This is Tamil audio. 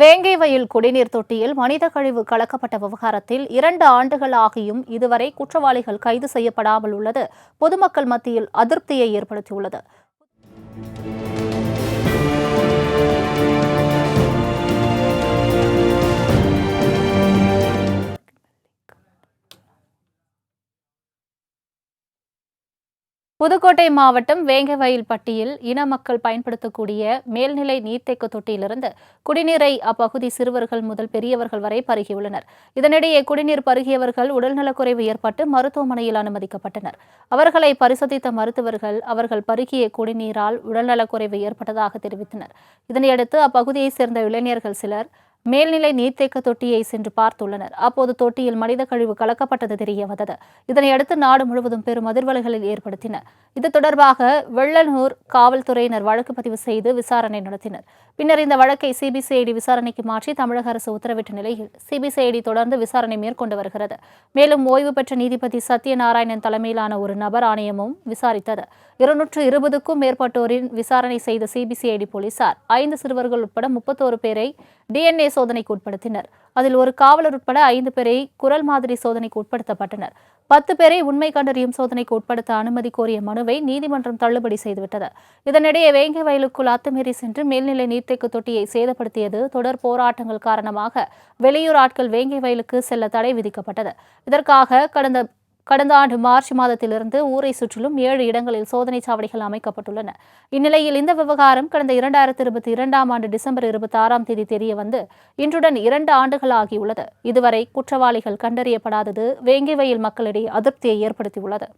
வேங்கை வயல் குடிநீர் தொட்டியில் மனித கழிவு கலக்கப்பட்ட விவகாரத்தில் 2 ஆண்டுகள் ஆகியும் இதுவரை குற்றவாளிகள் கைது செய்யப்படாமல் உள்ளது பொதுமக்கள் மத்தியில் அதிருப்தியை ஏற்படுத்தியுள்ளது. புதுக்கோட்டை மாவட்டம் வேங்கவயல்பட்டியில் இன மக்கள் பயன்படுத்தக்கூடிய மேல்நிலை நீர்த்தேக்க தொட்டியிலிருந்து குடிநீரை அப்பகுதி சிறுவர்கள் முதல் பெரியவர்கள் வரை பருகியுள்ளனர். இதனிடையே குடிநீர் பருகியவர்கள் உடல்நலக்குறைவு ஏற்பட்டு மருத்துவமனையில் அனுமதிக்கப்பட்டனர். அவர்களை பரிசோதித்த மருத்துவர்கள் அவர்கள் பருகிய குடிநீரால் உடல்நலக்குறைவு ஏற்பட்டதாக தெரிவித்தனர். இதனையடுத்து அப்பகுதியைச் சேர்ந்த இளைஞர்கள் சிலர் மேல்நிலை நீர்த்தேக்க தொட்டியை சென்று பார்த்துள்ளனர். அப்போது தொட்டியில் மனித கழிவு கலக்கப்பட்டது தெரியவந்தது. இதனையடுத்து நாடு முழுவதும் பெரும் அதிர்வலைகளை ஏற்படுத்தின. இது தொடர்பாக வெள்ளலூர் காவல்துறையினர் வழக்கு பதிவு செய்து விசாரணை நடத்தினர். பின்னர் இந்த வழக்கை சிபிசிஐடி விசாரணைக்கு மாற்றி தமிழக அரசு உத்தரவிட்ட நிலையில் சிபிசிஐடி தொடர்ந்து விசாரணை மேற்கொண்டு வருகிறது. மேலும் ஓய்வு பெற்ற நீதிபதி சத்யநாராயணன் தலைமையிலான ஒரு நபர் ஆணையமும் விசாரித்தது. 220க்கும் மேற்பட்டோரின் விசாரணை செய்த சிபிசிஐடி போலீசார் 5 சிறுவர்கள் உட்பட 31 பேரை டிஎன்ஏ சோதனைக்கு உட்படுத்தினர். அதில் ஒரு காவலர் உட்பட 5 பேரை குரல் மாதிரி சோதனைக்கு உட்படுத்தப்பட்டனர். 10 பேரை உண்மை கண்டறியும் சோதனைக்கு உட்படுத்த அனுமதி கோரிய மனுவை நீதிமன்றம் தள்ளுபடி செய்துவிட்டது. இதனிடையே வேங்கை வயலுக்குள் அத்துமீறி சென்று மேல்நிலை நீர்த்தேக்க தொட்டியை சேதப்படுத்தியது தொடர் போராட்டங்கள் காரணமாக வெளியூர் ஆட்கள் வேங்கை வயலுக்கு செல்ல தடை விதிக்கப்பட்டது. இதற்காக கடந்த ஆண்டு மார்ச் மாதத்திலிருந்து ஊரை சுற்றிலும் 7 இடங்களில் சோதனை சாவடிகள் அமைக்கப்பட்டுள்ளன. இந்நிலையில் இந்த விவகாரம் கடந்த 2022ஆம் ஆண்டு டிசம்பர் 26ஆம் தேதி தெரியவந்து இன்றுடன் 2 ஆண்டுகள் ஆகியுள்ளது. இதுவரை குற்றவாளிகள் கண்டறியப்படாதது வேங்கை வயல் மக்களிடையே அதிருப்தியை ஏற்படுத்தியுள்ளது.